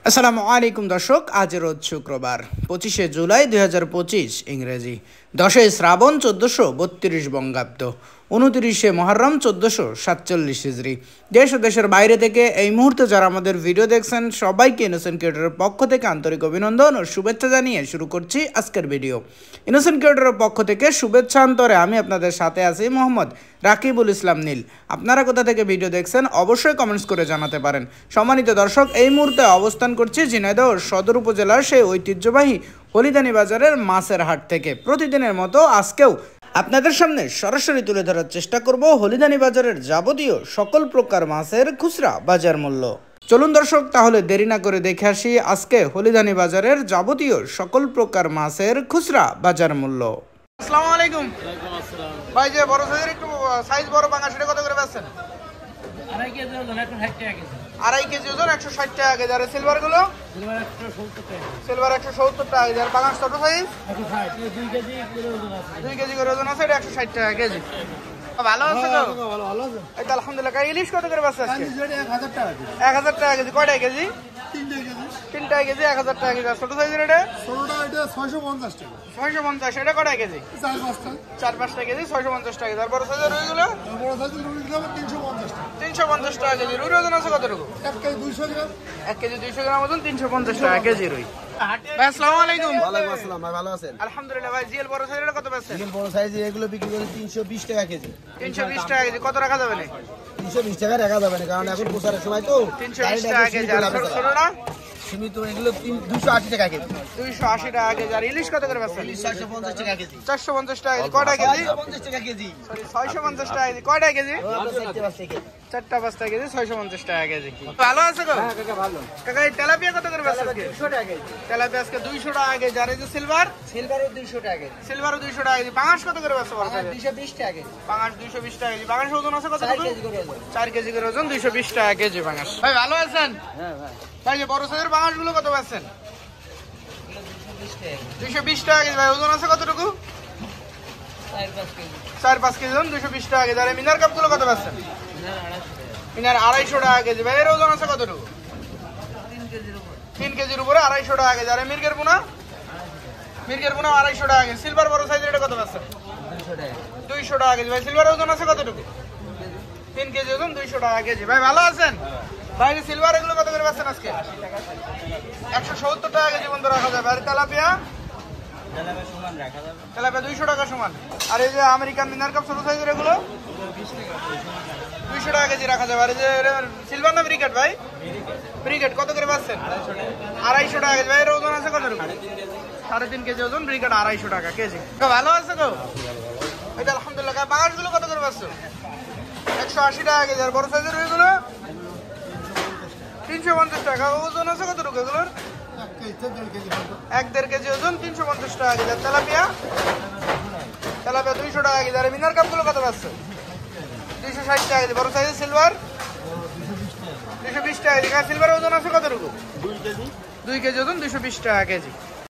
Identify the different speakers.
Speaker 1: আসসালামু আলাইকুম দর্শক, আজ রোজ শুক্রবার 25শে জুলাই 2025 ইংরেজি, 10 শ্রাবণ 1432 বঙ্গাব্দ, 29শে মহররম 1447 হিজরি। দেশ ও দেশের বাইরে থেকে এই মুহূর্তে যারা আমাদের ভিডিও দেখছেন সবাইকে ইনোসেন্ট ক্রিয়েটরের পক্ষ থেকে আন্তরিক অভিনন্দন ও শুভেচ্ছা জানিয়ে শুরু করছি আজকের ভিডিও। ইনোসেন্ট ক্রিয়েটরের পক্ষ থেকে শুভেচ্ছা অন্তরে আমি আপনাদের সাথে আছি মোহাম্মদ রাকিবুল ইসলাম নীল। আপনারা কোথা থেকে ভিডিও দেখছেন অবশ্যই কমেন্টস করে জানাতে পারেন। সম্মানিত দর্শক, এই মুহূর্তে অবস্থান করছি ঝিনাইদহ সদর উপজেলার সেই ঐতিহ্যবাহী হলিদানি বাজারের মাছের হাট থেকে। প্রতিদিনের মতো আজকেও আপনাদের সামনে সরাসরি তুলে ধরার চেষ্টা করব হলিদানি বাজারের যাবতীয় সকল প্রকার মাছের খুচরা বাজার মূল্য। চলুন দর্শক, তাহলে দেরি না করে দেখে আসি আজকে হলিদানি বাজারের যাবতীয় সকল প্রকার মাছের খুচরা বাজার মূল্য। আসসালামু আলাইকুম ভাই, যে বড় সাইজের একটু সাইজ বড় পাঙ্গাস সেটা কত করে বেচছেন?
Speaker 2: 2.5 কেজি ওজন 160 টাকা কেজি।
Speaker 1: 2.5 কেজি ওজন 160 টাকা কেজি। আর সিলভার গুলো?
Speaker 2: সিলভার 170 টাকা।
Speaker 1: সিলভার 170 টাকা কেজি। আর পাঙ্গাস ছোট সাইজ
Speaker 2: 160। 2 কেজি করে ওজন আছে।
Speaker 1: 2 কেজি করে ওজন আছে, এটা 160 টাকা কেজি। ভালো আছে তো?
Speaker 2: ভালো আছে।
Speaker 1: এই তো আলহামদুলিল্লাহ। ইলিশ কত করে বেচছেন আজকে?
Speaker 2: 1000 টাকা কেজি।
Speaker 1: 1000 টাকা কেজি। কয়টা কেজি? 3টা কেজি 1000 টাকা কেজি। আর ছোট সাইজের এটা?
Speaker 2: ছোটটা এটা 650 টাকা।
Speaker 1: 650। এটা কয়টা কেজি? 4-5টা কেজি 650 টাকা কেজি। আর বড় সাইজের রুইগুলো?
Speaker 2: বড় সাইজের রুইগুলো 350 টাকা।
Speaker 1: 350 টাকা কেজি। রুইর ওজন আছে কতটুকু?
Speaker 2: 1 কেজি 200 গ্রাম।
Speaker 1: 1 কেজি 200 গ্রাম ওজন, 350 টাকা কেজি রুই। ভাই আসসালামু আলাইকুম।
Speaker 3: ওয়ালাইকুম আসসালাম ভাই, ভালো আছেন?
Speaker 1: আলহামদুলিল্লাহ। ভাই জিএল বড় সাইজের কত বেচছেন?
Speaker 3: জিএল বড় সাইজে এগুলো বিক্রি করে 320 টাকা কেজি।
Speaker 1: 320 টাকা কেজি। কত রাখা যাবে না?
Speaker 3: 320 টাকা রাখা যাবে না, কারণ এখন প্রচারের সময় তো।
Speaker 1: 320 টাকা কেজি। আর ছোটটা?
Speaker 3: সীমিত এগুলো 280 টাকা কেজি।
Speaker 1: 280 টাকা কেজি। আর ইলিশ কত করে বেচছেন?
Speaker 3: 450 টাকা কেজি।
Speaker 1: 450 টাকা কেজি। কয়টা কেজি?
Speaker 3: 450 টাকা কেজি।
Speaker 1: সরি 650 টাকা কেজি। কয়টা কেজি? 4-5টা কেজি 650 টাকা কেজি। ভালো আছে গো?
Speaker 2: হ্যাঁ কাকা ভালো।
Speaker 1: কাকা এই তেলাপিয়া কত করে বেচছেন আজকে?
Speaker 2: 200 টাকা কেজি।
Speaker 1: তেলাপিয়া আজকে 200 টাকা কেজি। আর এই যে সিলভার?
Speaker 2: সিলভারও 200 টাকা কেজি।
Speaker 1: সিলভারও 200 টাকা কেজি। পাঙাশ কত করে বেচছেন বড় সাইজের?
Speaker 2: 220 টাকা কেজি।
Speaker 1: পাঙাশ 220 টাকা কেজি। পাঙাশ ওজন আছে কত?
Speaker 2: 4 কেজি করে ওজন।
Speaker 1: 4 কেজি করে ওজন, 220 টাকা কেজি পাঙাশ। ভাই ভালো আছেন?
Speaker 2: হ্যাঁ ভাই।
Speaker 1: ভাই যে বড় সাইজের পাঙাশ গুলো কত বেচছেন?
Speaker 2: 220 টাকা।
Speaker 1: 220 টাকা কেজি। ভাই ওজন আছে কতটুকু?
Speaker 2: 4-5 কেজি।
Speaker 1: 4-5 কেজি ওজন, 220 টাকা কেজি। আর এই মিনার কাপ গুলো কত বেচছেন?
Speaker 2: না 250 টাকা।
Speaker 1: মিনার 250 টাকা কেজি। ভাই এর ওজন আছে কতটুকু?
Speaker 2: 3 কেজির উপর।
Speaker 1: 3 কেজির উপরে 250 টাকা কেজি। আর এই মির্গের পোনা? মির্গের পোনা 250 টাকা কেজি। সিলভার বড় সাইজের এটা কত বেচছেন?
Speaker 2: 200 টাকা।
Speaker 1: 200 টাকা কেজি। ভাই সিলভার ওজন আছে কতটুকু? 3 কেজি ওজন, 200 টাকা কেজি। ভাই ভালো আছেন? ভাই সিলভার এগুলো কত করে বেচছেন আজকে? 170 টাকা কেজি বন্ধু রাখা যাবে। আর তেলাপিয়া? তেলাপিয়া 200 টাকা সমান। আর এই যে আমেরিকান মিনার কাপ ছোট সাইজের এগুলো 200 টাকা কেজি রাখা যাবে। আর এই যে সিলভার না ব্রিকেট? ভাই ব্রিকেট কত করে পাচ্ছেন? 250 টাকা কেজি। ভাই এর ওজন আছে কতটুকু? 3.5 কেজি ওজন, ব্রিকেট 250 টাকা কেজি। ভালো আছে তো? এটা আলহামদুলিল্লাহ। বাগাস গুলো কত করে পাচ্ছ? 180 টাকা কেজি। আর বড় সাইজের ওইগুলো 350 টাকা। ওজন আছে কতটুকু এগুলোর? 1-1.5 কেজি ওজন, 350 টাকা কেজি। আর তেলাপিয়া? তেলাপিয়া 200 টাকা কেজি। আর মিনার কাপ গুলো কত পাচ্ছ? 260 টাকা কেজি। বড় সাইজের সিলভার 220 টাকা কেজি। সিলভার ওজন আছে কতটুকু? 2 কেজি ওজন, 220 টাকা কেজি।